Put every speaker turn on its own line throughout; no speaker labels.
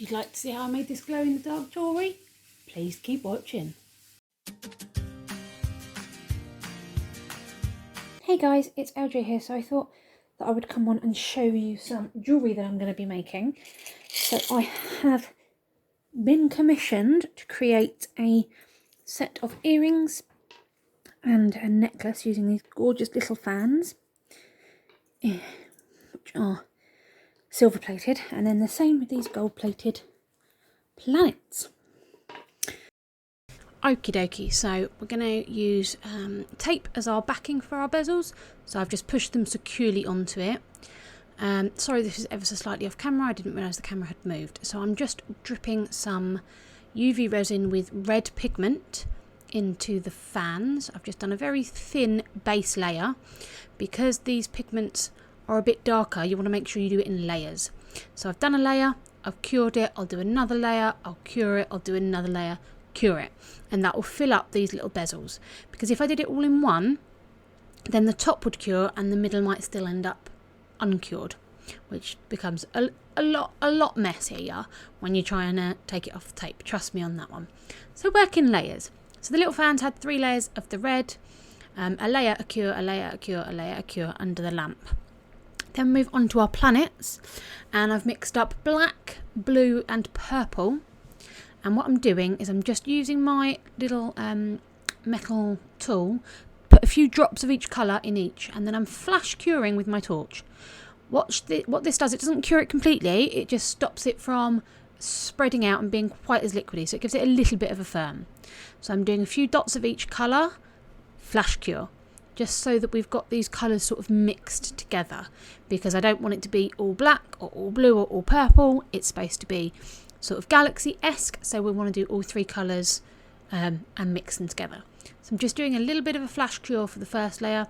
If you'd like to see how I made this glow-in-the-dark jewellery, please keep watching. Hey guys, it's LJ here, so I thought that I would come on and show you some jewellery that I'm going to be making. So I have been commissioned to create a set of earrings and a necklace using these gorgeous little fans, which are silver plated, and then the same with these gold plated planets. Okie dokie, so we're going to use tape as our backing for our bezels, so I've just pushed them securely onto it. Sorry this is ever so slightly off camera, I didn't realise the camera had moved. So I'm just dripping some UV resin with red pigment into the fans. I've just done a very thin base layer. Because these pigments are a bit darker, you want to make sure you do it in layers. So I've done a layer, I've cured it, I'll do another layer, I'll cure it, I'll do another layer, cure it, and that will fill up these little bezels. Because if I did it all in one, then the top would cure and the middle might still end up uncured, which becomes a lot messier when you're trying to take it off the tape. Trust me on that one. So work in layers. So the little fans had 3 layers of the red, a layer, a cure, a layer, a cure, a layer, a cure under the lamp. Then move on to our planets, and I've mixed up black, blue and purple. And what I'm doing is I'm just using my little metal tool, put a few drops of each colour in each, and then I'm flash curing with my torch. What this does, it doesn't cure it completely, it just stops it from spreading out and being quite as liquidy, so it gives it a little bit of a firm. So I'm doing a few dots of each colour, flash cure, just so that we've got these colours sort of mixed together, because I don't want it to be all black or all blue or all purple. It's supposed to be sort of galaxy-esque, so we want to do all 3 colours and mix them together. So I'm just doing a little bit of a flash cure for the first layer,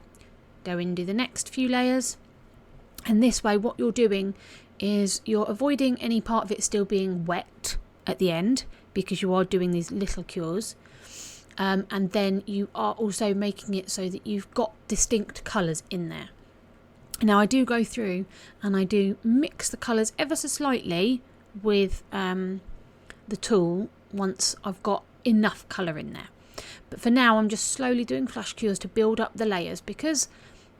go in and do the next few layers, and this way what you're doing is you're avoiding any part of it still being wet at the end, because you are doing these little cures. And then you are also making it so that you've got distinct colours in there. Now I do go through and I do mix the colours ever so slightly with the tool once I've got enough colour in there. But for now I'm just slowly doing flash cures to build up the layers, because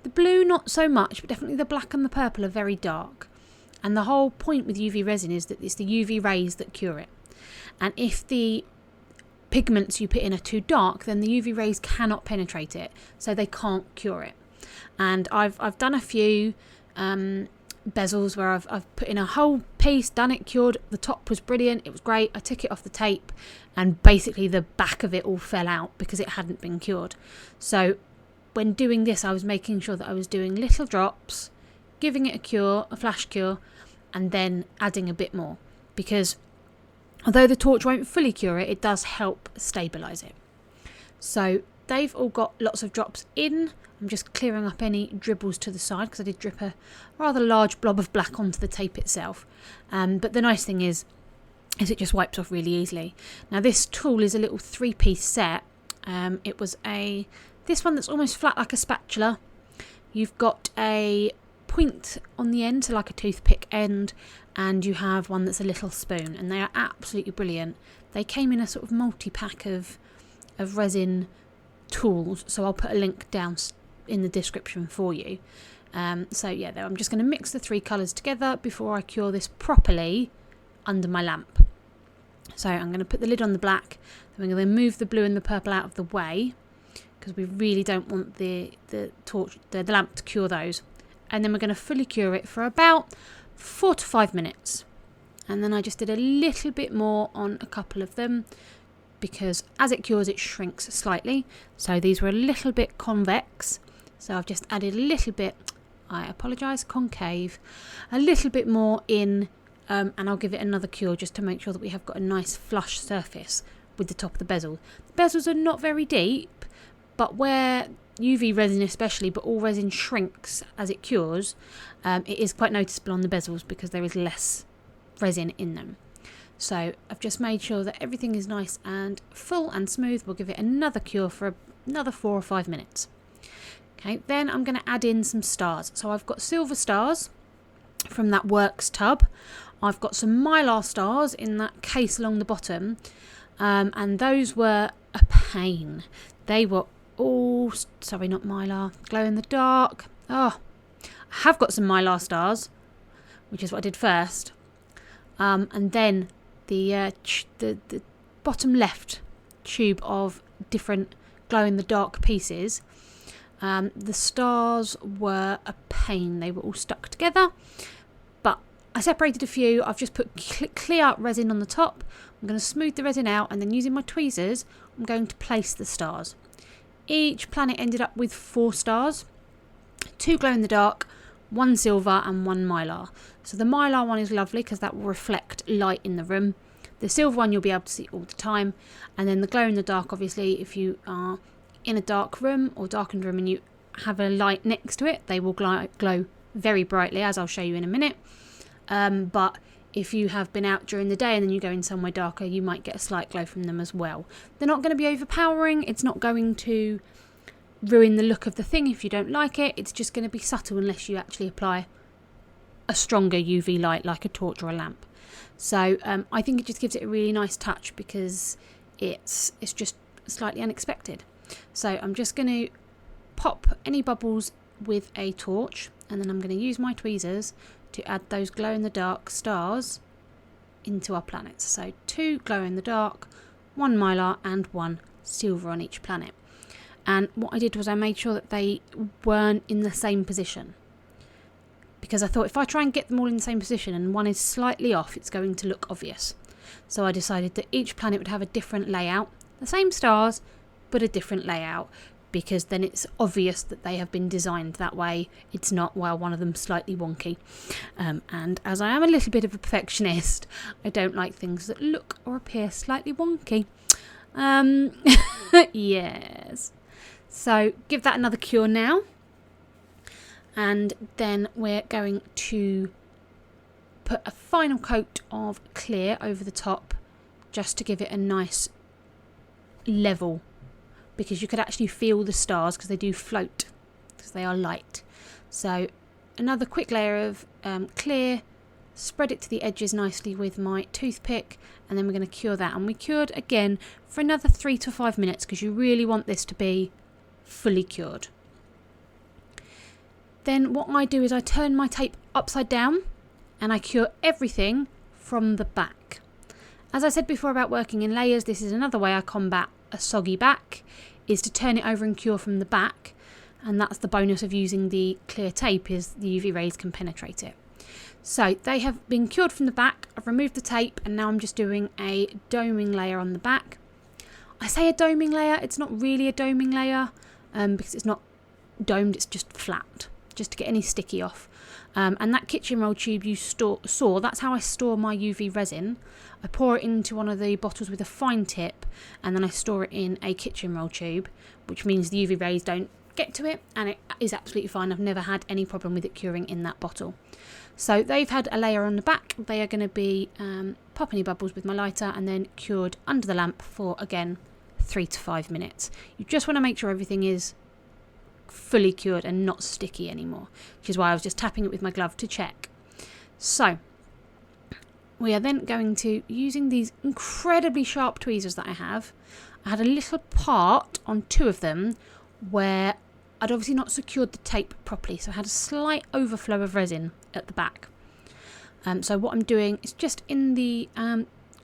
the blue not so much, but definitely the black and the purple are very dark. And the whole point with UV resin is that it's the UV rays that cure it. And if the pigments you put in are too dark, then the UV rays cannot penetrate it, so they can't cure it. And I've done a few bezels where I've put in a whole piece, done it, cured, the top was brilliant, it was great, I took it off the tape and basically the back of it all fell out because it hadn't been cured. So when doing this I was making sure that I was doing little drops, giving it a cure, a flash cure, and then adding a bit more, because although the torch won't fully cure it, it does help stabilise it. So they've all got lots of drops in. I'm just clearing up any dribbles to the side, because I did drip a rather large blob of black onto the tape itself. But the nice thing is it just wipes off really easily. Now this tool is a little 3-piece set. It was this one that's almost flat like a spatula. You've got a point on the end, so like a toothpick end, and you have one that's a little spoon, and they are absolutely brilliant. They came in a sort of multi-pack of resin tools, so I'll put a link down in the description for you. So yeah, I'm just going to mix the 3 colours together before I cure this properly under my lamp. So I'm going to put the lid on the black, then we're going to move the blue and the purple out of the way, because we really don't want the lamp to cure those. And then we're going to fully cure it for about 4 to 5 minutes. And then I just did a little bit more on a couple of them, because as it cures it shrinks slightly. So these were a little bit convex, so I've just added a little bit, I apologise, concave, a little bit more in, and I'll give it another cure just to make sure that we have got a nice flush surface with the top of the bezel. The bezels are not very deep, but where UV resin especially, but all resin shrinks as it cures, it is quite noticeable on the bezels because there is less resin in them. So I've just made sure that everything is nice and full and smooth. We'll give it another cure for another 4 or 5 minutes. Okay, then I'm going to add in some stars. So I've got silver stars from that works tub. I've got some Mylar stars in that case along the bottom, and those were a pain. They were all, sorry, not Mylar, glow in the dark. Oh, I have got some Mylar stars, which is what I did first. And then the bottom left tube of different glow in the dark pieces, the stars were a pain. They were all stuck together, but I separated a few. I've just put clear resin on the top. I'm going to smooth the resin out, and then using my tweezers I'm going to place the stars. Each planet ended up with 4 stars, 2 glow in the dark, 1 silver and 1 Mylar. So the Mylar one is lovely because that will reflect light in the room. The silver one you'll be able to see all the time, and then the glow in the dark, obviously if you are in a dark room or darkened room and you have a light next to it, they will glow very brightly, as I'll show you in a minute. But if you have been out during the day and then you go in somewhere darker, you might get a slight glow from them as well. They're not going to be overpowering. It's not going to ruin the look of the thing if you don't like it. It's just going to be subtle unless you actually apply a stronger UV light like a torch or a lamp. So I think it just gives it a really nice touch because it's just slightly unexpected. So I'm just going to pop any bubbles with a torch, and then I'm going to use my tweezers to add those glow in the dark stars into our planets. So 2 glow in the dark, 1 Mylar and 1 silver on each planet. And what I did was I made sure that they weren't in the same position, because I thought if I try and get them all in the same position and one is slightly off, it's going to look obvious. So I decided that each planet would have a different layout, the same stars but a different layout, because then it's obvious that they have been designed that way. It's not, well, one of them's slightly wonky. And as I am a little bit of a perfectionist, I don't like things that look or appear slightly wonky. Yes. So give that another cure now. And then we're going to put a final coat of clear over the top just to give it a nice level, because you could actually feel the stars because they do float because they are light. So another quick layer of clear, spread it to the edges nicely with my toothpick, and then we're going to cure that. And we cured again for another 3 to 5 minutes because you really want this to be fully cured. Then what I do is I turn my tape upside down and I cure everything from the back. As I said before about working in layers, this is another way I combat a soggy back, is to turn it over and cure from the back. And that's the bonus of using the clear tape, is the UV rays can penetrate it. So they have been cured from the back. I've removed the tape and now I'm just doing a doming layer on the back. I say a doming layer, it's not really a doming layer because it's not domed, it's just flat, just to get any sticky off. And that kitchen roll tube you saw, that's how I store my UV resin. I pour it into one of the bottles with a fine tip, and then I store it in a kitchen roll tube, which means the UV rays don't get to it, and it is absolutely fine. I've never had any problem with it curing in that bottle. So they've had a layer on the back. They are going to be popping any bubbles with my lighter and then cured under the lamp for, again, 3 to 5 minutes. You just want to make sure everything is fully cured and not sticky anymore, which is why I was just tapping it with my glove to check. So we are then going to, using these incredibly sharp tweezers that I had a little part on 2 of them where I'd obviously not secured the tape properly, so I had a slight overflow of resin at the back. So what I'm doing is just in the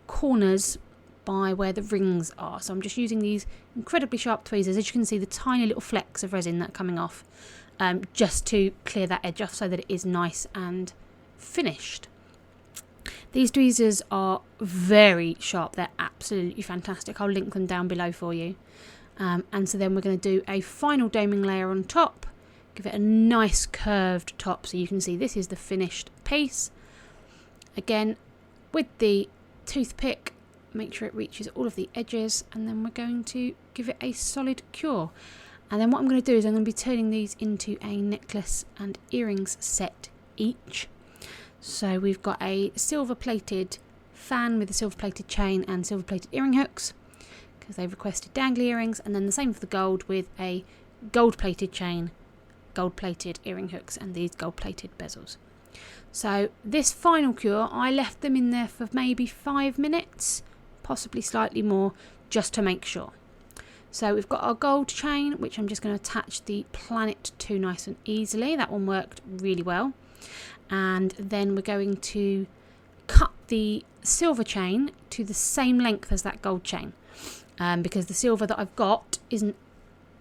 corners by where the rings are. So I'm just using these incredibly sharp tweezers. As you can see, the tiny little flecks of resin that are coming off, just to clear that edge off so that it is nice and finished. These tweezers are very sharp. They're absolutely fantastic. I'll link them down below for you. And so then we're going to do a final doming layer on top, give it a nice curved top so you can see this is the finished piece. Again, with the toothpick, make sure it reaches all of the edges, and then we're going to give it a solid cure. And then what I'm going to do is I'm going to be turning these into a necklace and earrings set each. So we've got a silver plated fan with a silver plated chain and silver plated earring hooks, because they've requested dangly earrings, and then the same for the gold with a gold plated chain, gold plated earring hooks and these gold plated bezels. So this final cure, I left them in there for maybe 5 minutes, possibly slightly more, just to make sure. So we've got our gold chain, which I'm just going to attach the planet to nice and easily. That one worked really well. And then we're going to cut the silver chain to the same length as that gold chain, because the silver that I've got isn't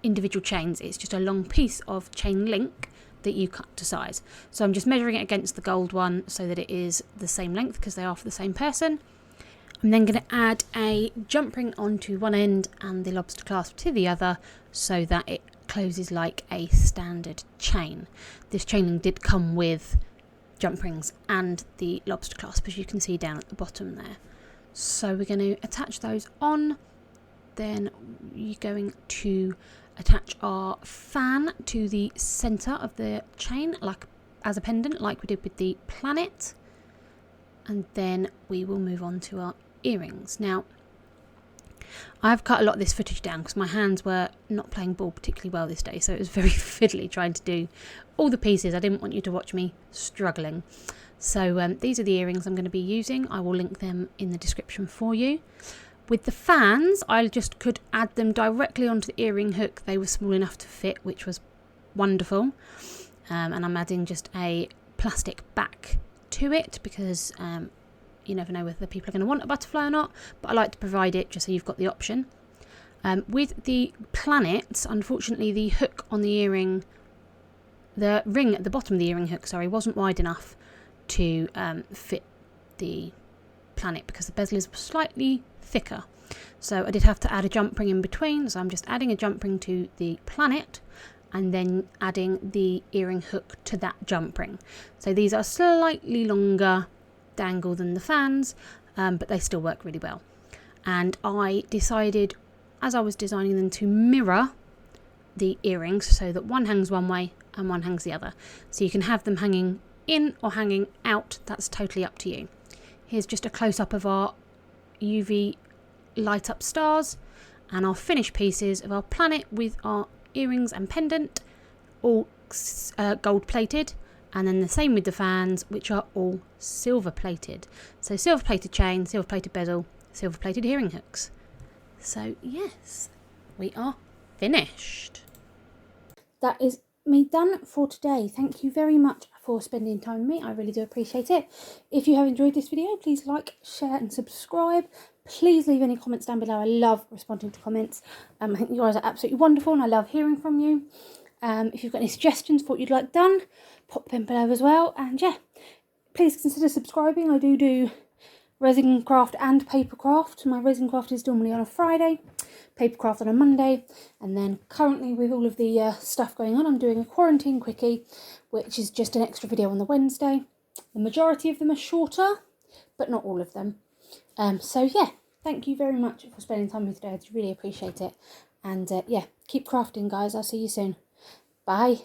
individual chains, it's just a long piece of chain link that you cut to size. So I'm just measuring it against the gold one so that it is the same length, because they are for the same person. I'm then going to add a jump ring onto one end and the lobster clasp to the other so that it closes like a standard chain. This chain link did come with jump rings and the lobster clasp, as you can see down at the bottom there. So we're going to attach those on. Then you're going to attach our fan to the centre of the chain, like as a pendant, like we did with the planet. And then we will move on to our earrings. Now, I've cut a lot of this footage down because my hands were not playing ball particularly well this day, so it was very fiddly trying to do all the pieces. I didn't want you to watch me struggling. So these are the earrings I'm going to be using. I will link them in the description for you. With the fans, I just could add them directly onto the earring hook. They were small enough to fit, which was wonderful. And I'm adding just a plastic back to it because you never know whether people are going to want a butterfly or not, but I like to provide it just so you've got the option. With the planet, unfortunately the hook on the earring, the ring at the bottom of the earring hook, sorry, wasn't wide enough to fit the planet because the bezel is slightly thicker. So I did have to add a jump ring in between, so I'm just adding a jump ring to the planet and then adding the earring hook to that jump ring. So these are slightly longer dangle than the fans, but they still work really well. And I decided as I was designing them to mirror the earrings so that one hangs one way and one hangs the other. So you can have them hanging in or hanging out, that's totally up to you. Here's just a close-up of our UV light up stars and our finished pieces of our planet with our earrings and pendant, all gold plated, and then the same with the fans, which are all silver plated. So silver plated chain, silver plated bezel, silver plated earring hooks. So yes, we are finished. That is me done for today. Thank you very much for spending time with me. I really do appreciate it. If you have enjoyed this video, please like, share and subscribe. Please leave any comments down below. I love responding to comments. I think you guys are absolutely wonderful and I love hearing from you. If you've got any suggestions for what you'd like done, pop them below as well. And yeah, please consider subscribing. I do resin craft and paper craft. My resin craft is normally on a Friday, paper craft on a Monday, and then currently with all of the stuff going on, I'm doing a Quarantine Quickie, which is just an extra video on the Wednesday. The majority of them are shorter, but not all of them. So yeah, thank you very much for spending time with me today. I really appreciate it. And yeah, keep crafting, guys. I'll see you soon. Bye.